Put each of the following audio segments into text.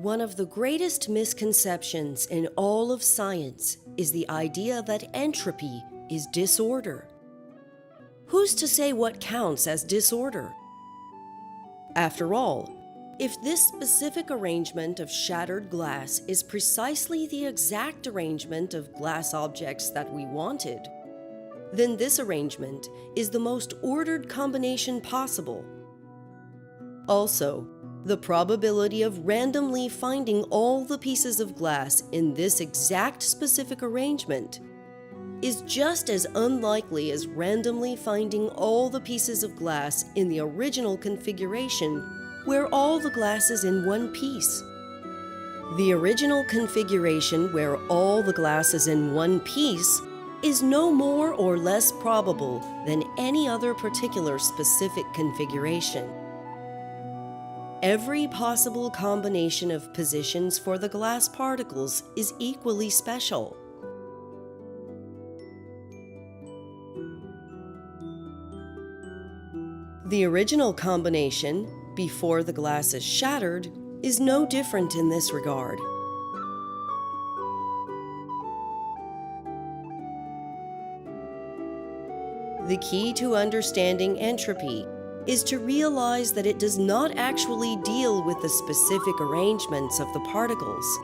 One of the greatest misconceptions in all of science is the idea that entropy is disorder. Who's to say what counts as disorder? After all, if this specific arrangement of shattered glass is precisely the exact arrangement of glass objects that we wanted, then this arrangement is the most ordered combination possible. Also, the probability of randomly finding all the pieces of glass in this exact specific arrangement is just as unlikely as randomly finding all the pieces of glass in the original configuration where all the glass is in one piece. The original configuration where all the glass is in one piece is no more or less probable than any other particular specific configuration. Every possible combination of positions for the glass particles is equally special. The original combination, before the glass is shattered, is no different in this regard. The key to understanding entropy is to realize that it does not actually deal with the specific arrangements of the particles.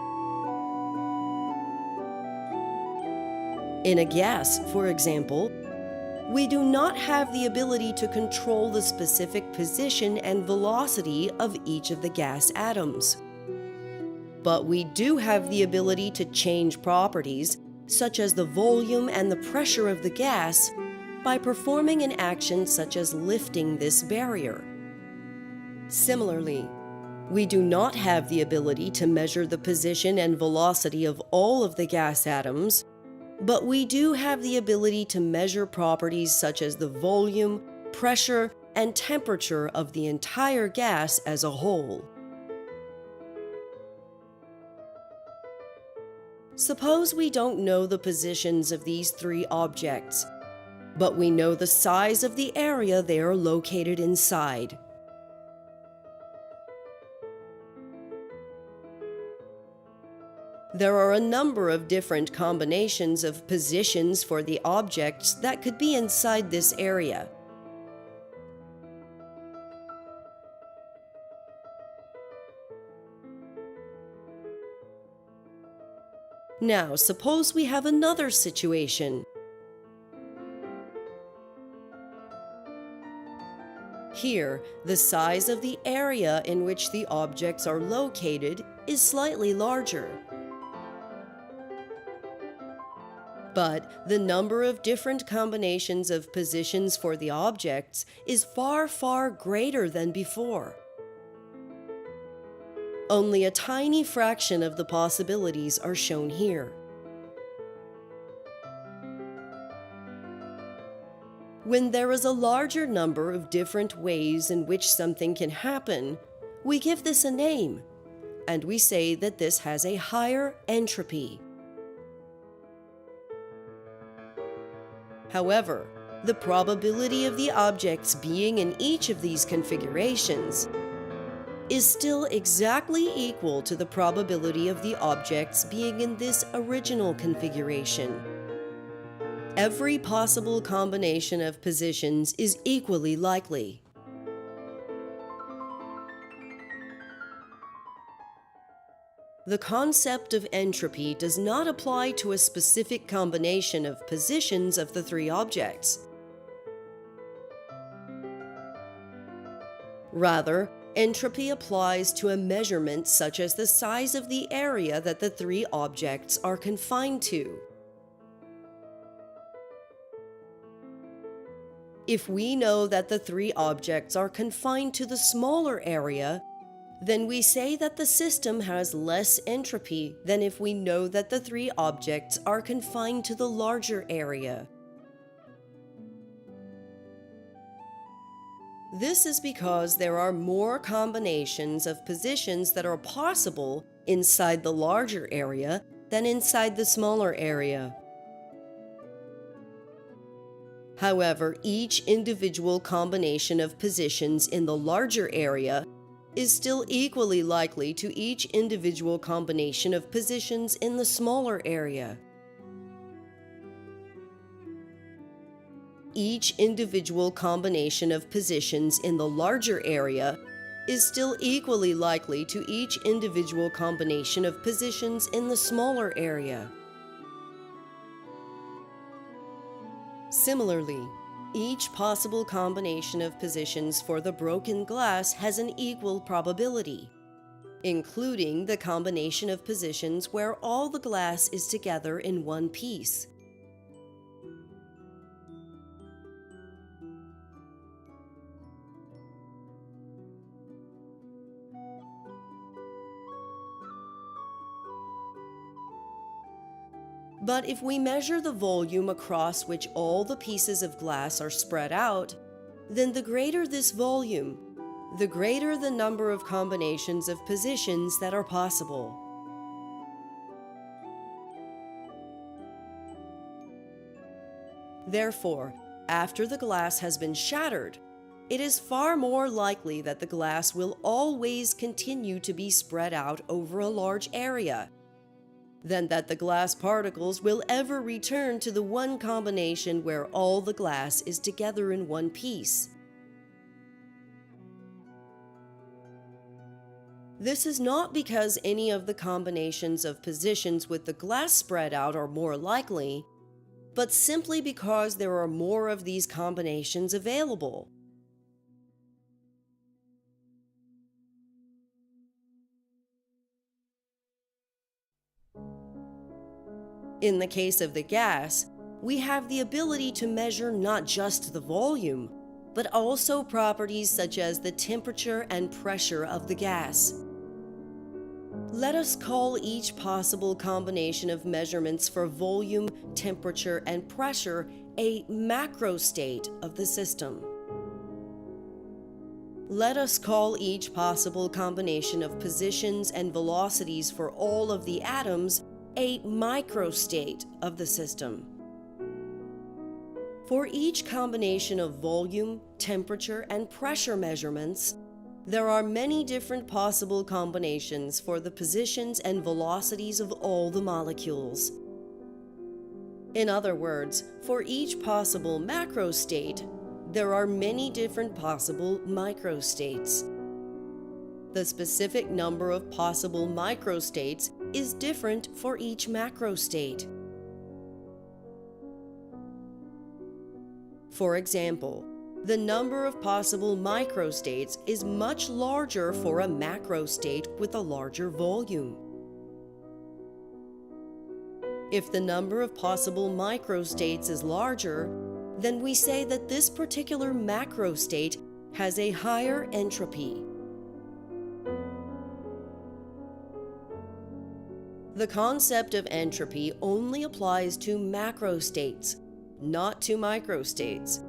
In a gas, for example, we do not have the ability to control the specific position and velocity of each of the gas atoms. But we do have the ability to change properties, such as the volume and the pressure of the gas, by performing an action such as lifting this barrier. Similarly, we do not have the ability to measure the position and velocity of all of the gas atoms, but we do have the ability to measure properties such as the volume, pressure, and temperature of the entire gas as a whole. Suppose we don't know the positions of these three objects, but we know the size of the area they are located inside. There are a number of different combinations of positions for the objects that could be inside this area. Now, suppose we have another situation. Here, the size of the area in which the objects are located is slightly larger. But the number of different combinations of positions for the objects is far, far greater than before. Only a tiny fraction of the possibilities are shown here. When there is a larger number of different ways in which something can happen, we give this a name, and we say that this has a higher entropy. However, the probability of the objects being in each of these configurations is still exactly equal to the probability of the objects being in this original configuration. Every possible combination of positions is equally likely. The concept of entropy does not apply to a specific combination of positions of the three objects. Rather, entropy applies to a measurement such as the size of the area that the three objects are confined to. If we know that the three objects are confined to the smaller area, then we say that the system has less entropy than if we know that the three objects are confined to the larger area. This is because there are more combinations of positions that are possible inside the larger area than inside the smaller area. However, each individual combination of positions in the larger area is still equally likely to each individual combination of positions in the smaller area. Each individual combination of positions in the larger area is still equally likely to each individual combination of positions in the smaller area. Similarly, each possible combination of positions for the broken glass has an equal probability, including the combination of positions where all the glass is together in one piece. But if we measure the volume across which all the pieces of glass are spread out, then the greater this volume, the greater the number of combinations of positions that are possible. Therefore, after the glass has been shattered, it is far more likely that the glass will always continue to be spread out over a large area than that the glass particles will ever return to the one combination where all the glass is together in one piece. This is not because any of the combinations of positions with the glass spread out are more likely, but simply because there are more of these combinations available. In the case of the gas, we have the ability to measure not just the volume, but also properties such as the temperature and pressure of the gas. Let us call each possible combination of measurements for volume, temperature, and pressure a macro state of the system. Let us call each possible combination of positions and velocities for all of the atoms a microstate of the system. For each combination of volume, temperature, and pressure measurements, there are many different possible combinations for the positions and velocities of all the molecules. In other words, for each possible macrostate, there are many different possible microstates. The specific number of possible microstates is different for each macrostate. For example, the number of possible microstates is much larger for a macrostate with a larger volume. If the number of possible microstates is larger, then we say that this particular macrostate has a higher entropy. The concept of entropy only applies to macrostates, not to microstates.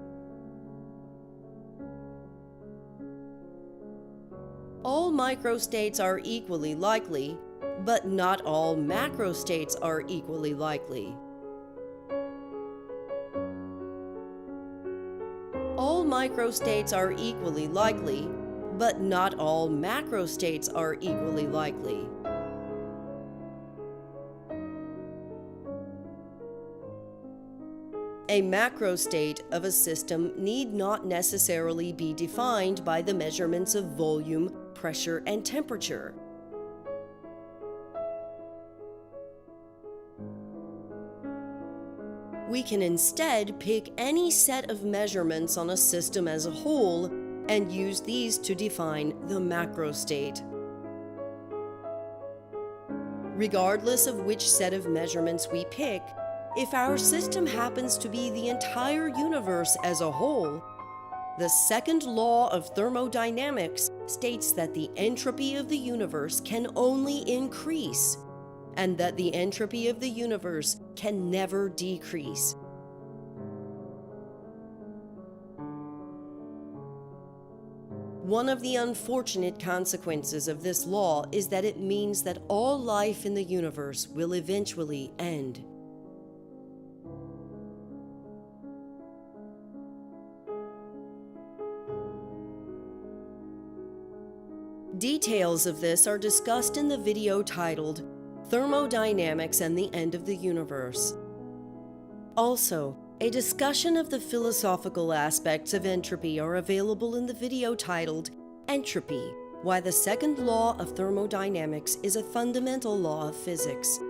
All microstates are equally likely, but not all macrostates are equally likely. All microstates are equally likely, but not all macrostates are equally likely. A macrostate of a system need not necessarily be defined by the measurements of volume, pressure, and temperature. We can instead pick any set of measurements on a system as a whole and use these to define the macrostate. Regardless of which set of measurements we pick, if our system happens to be the entire universe as a whole, the second law of thermodynamics states that the entropy of the universe can only increase, and that the entropy of the universe can never decrease. One of the unfortunate consequences of this law is that it means that all life in the universe will eventually end. Details of this are discussed in the video titled Thermodynamics and the End of the Universe. Also, a discussion of the philosophical aspects of entropy are available in the video titled Entropy: Why the Second Law of Thermodynamics is a Fundamental Law of Physics.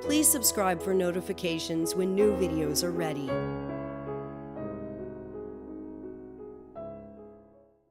Please subscribe for notifications when new videos are ready.